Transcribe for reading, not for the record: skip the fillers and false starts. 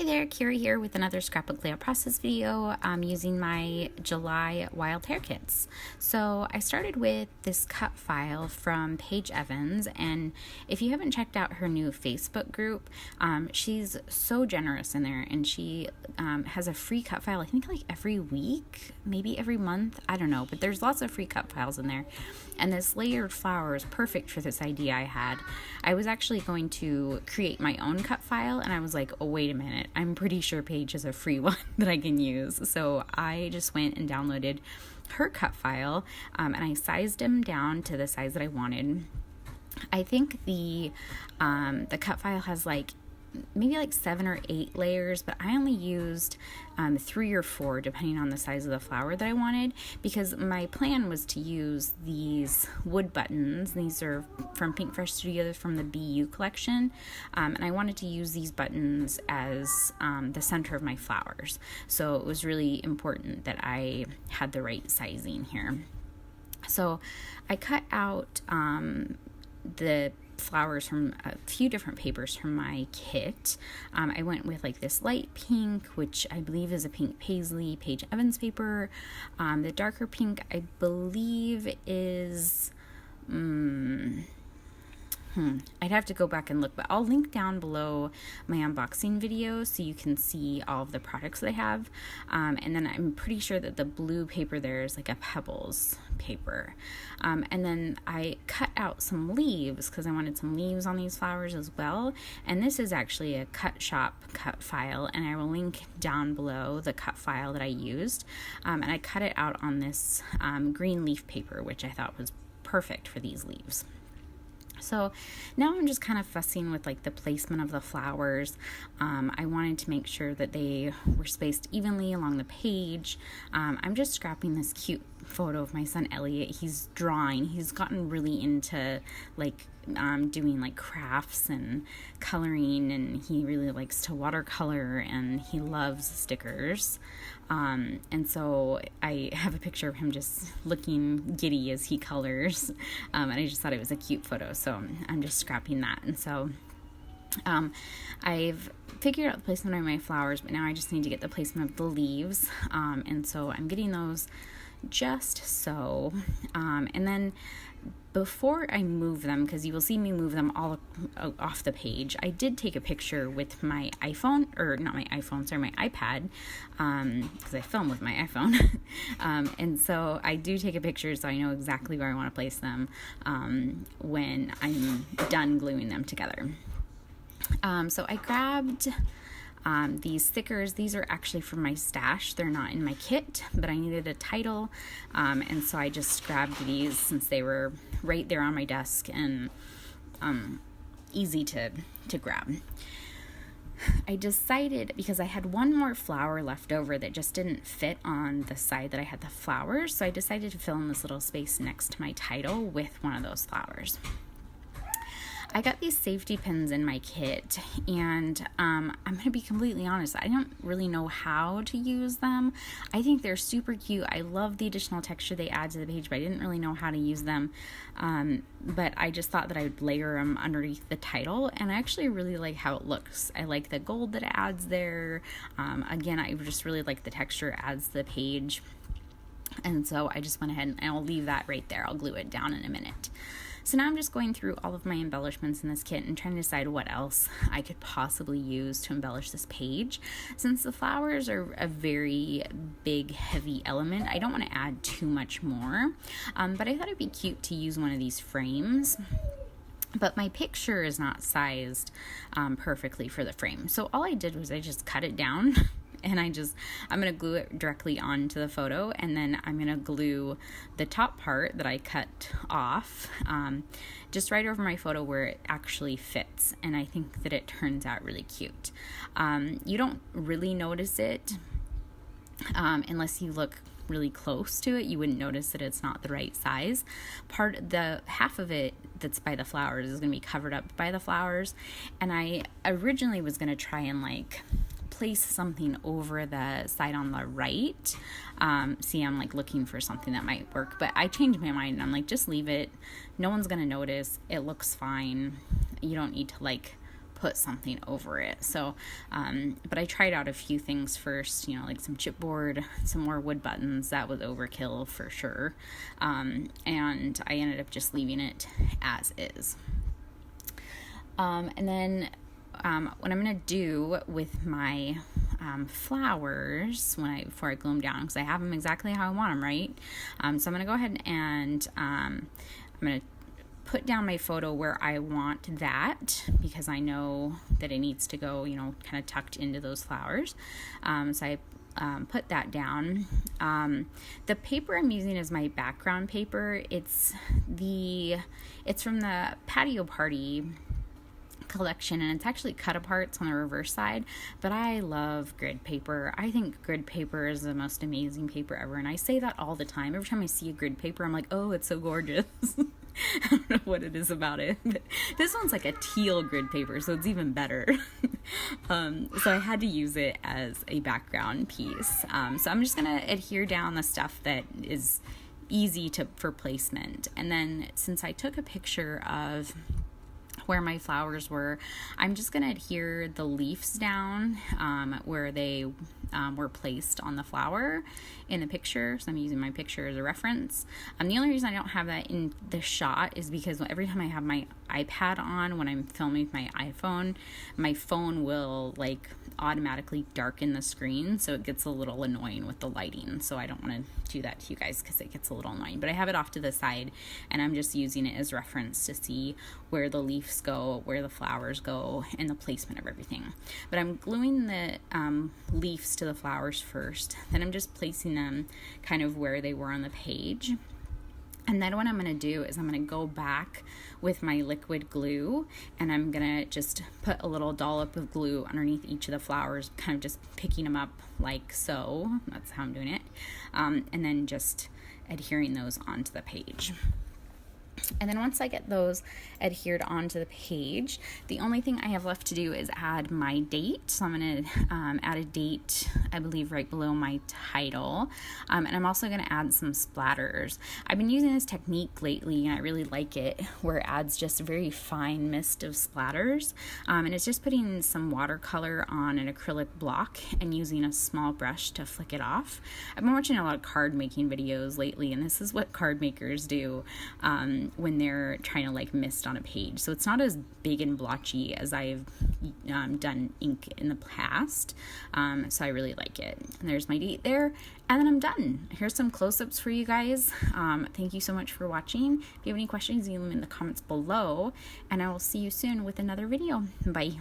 Hi there, Kira here with another scrapbook layout process video using my July wild hair kits. So I started with this cut file from Paige Evans, and if you haven't checked out her new Facebook group, she's so generous in there, and she has a free cut file, I think like every week, maybe every month, I don't know, but there's lots of free cut files in there. And this layered flower is perfect for this idea I had. I was actually going to create my own cut file, and I was like, oh, wait a minute. I'm pretty sure Paige has a free one that I can use. So I just went and downloaded her cut file, and I sized them down to the size that I wanted. I think the cut file has maybe 7 or 8 layers, but I only used 3 or 4 depending on the size of the flower that I wanted, because my plan was to use these wood buttons. These are from Pink Fresh Studios from the BU collection, and I wanted to use these buttons as the center of my flowers, so it was really important that I had the right sizing here. So I cut out the flowers from a few different papers from my kit. I went with this light pink, which I believe is a pink paisley Paige Evans paper. The darker pink I believe is I'd have to go back and look, but I'll link down below my unboxing video so you can see all of the products that I have. And then I'm pretty sure that the blue paper there is like a Pebbles paper. And then I cut out some leaves because I wanted some leaves on these flowers as well. And this is actually a cut shop cut file, and I will link down below the cut file that I used. And I cut it out on this green leaf paper, which I thought was perfect for these leaves. So now I'm just kind of fussing with the placement of the flowers. I wanted to make sure that they were spaced evenly along the page. I'm just scrapping this cute photo of my son Elliot. He's drawing. He's gotten really into doing crafts and coloring, and he really likes to watercolor, and he loves stickers. And so I have a picture of him just looking giddy as he colors, and I just thought it was a cute photo, so I'm just scrapping that. And so I've figured out the placement of my flowers, but now I just need to get the placement of the leaves, and so I'm getting those just so, and then before I move them, because you will see me move them all off the page, I did take a picture with my iPhone, or not my iPhone, sorry, my iPad, because I film with my iPhone, and so I do take a picture so I know exactly where I want to place them when I'm done gluing them together. So I grabbed these stickers. These are actually from my stash. They're not in my kit, but I needed a title, and so I just grabbed these since they were right there on my desk and easy to grab. I decided, because I had one more flower left over that just didn't fit on the side that I had the flowers, so I decided to fill in this little space next to my title with one of those flowers. I got these safety pins in my kit, and I'm going to be completely honest, I don't really know how to use them. I think they're super cute. I love the additional texture they add to the page, but I didn't really know how to use them. But I just thought that I would layer them underneath the title, and I actually really like how it looks. I like the gold that it adds there. Again, I just really like the texture it adds to the page. And so I just went ahead and I'll leave that right there. I'll glue it down in a minute. So now I'm just going through all of my embellishments in this kit and trying to decide what else I could possibly use to embellish this page. Since the flowers are a very big, heavy element, I don't want to add too much more, but I thought it'd be cute to use one of these frames. But my picture is not sized perfectly for the frame. So all I did was I just cut it down. And I'm going to glue it directly onto the photo, and then I'm going to glue the top part that I cut off just right over my photo where it actually fits, and I think that it turns out really cute. You don't really notice it unless you look really close to it. You wouldn't notice that it's not the right size. The half of it that's by the flowers is going to be covered up by the flowers, and I originally was going to try and place something over the side on the right. See, I'm looking for something that might work, but I changed my mind, and I'm just leave it. No one's gonna notice. It looks fine. You don't need to put something over it. So, but I tried out a few things first, you know, like some chipboard, some more wood buttons. That was overkill for sure. And I ended up just leaving it as is. And then what I'm going to do with my flowers before I glue them down, because I have them exactly how I want them, right? So I'm going to go ahead and I'm going to put down my photo where I want that, because I know that it needs to go, you know, kind of tucked into those flowers. So I put that down. The paper I'm using is my background paper. It's from the Patio Party collection, and it's actually cut apart. It's on the reverse side, but I love grid paper. I think grid paper is the most amazing paper ever, and I say that all the time. Every time I see a grid paper, I'm like, oh, it's so gorgeous. I don't know what it is about it, but this one's like a teal grid paper, so it's even better. So I had to use it as a background piece. So I'm just gonna adhere down the stuff that is easy for placement, and then since I took a picture of where my flowers were, I'm just going to adhere the leaves down where they were placed on the flower in the picture. So I'm using my picture as a reference. The only reason I don't have that in the shot is because every time I have my iPad on, when I'm filming with my iPhone, my phone will like automatically darken the screen, so it gets a little annoying with the lighting. So I don't want to do that to you guys because it gets a little annoying, but I have it off to the side, and I'm just using it as reference to see where the leaves go, where the flowers go, and the placement of everything. But I'm gluing the leaves to the flowers first, then I'm just placing them kind of where they were on the page. And then what I'm going to do is I'm going to go back with my liquid glue, and I'm going to just put a little dollop of glue underneath each of the flowers, kind of just picking them up like so. That's how I'm doing it. And then just adhering those onto the page. And then once I get those adhered onto the page, the only thing I have left to do is add my date. So I'm going to add a date, I believe, right below my title. And I'm also going to add some splatters. I've been using this technique lately, and I really like it, where it adds just a very fine mist of splatters. And it's just putting some watercolor on an acrylic block and using a small brush to flick it off. I've been watching a lot of card making videos lately, and this is what card makers do when they're trying to like mist on a page. So it's not as big and blotchy as I've done ink in the past. So I really like it. And there's my date there. And then I'm done. Here's some close-ups for you guys. Thank you so much for watching. If you have any questions, leave them in the comments below. And I will see you soon with another video. Bye.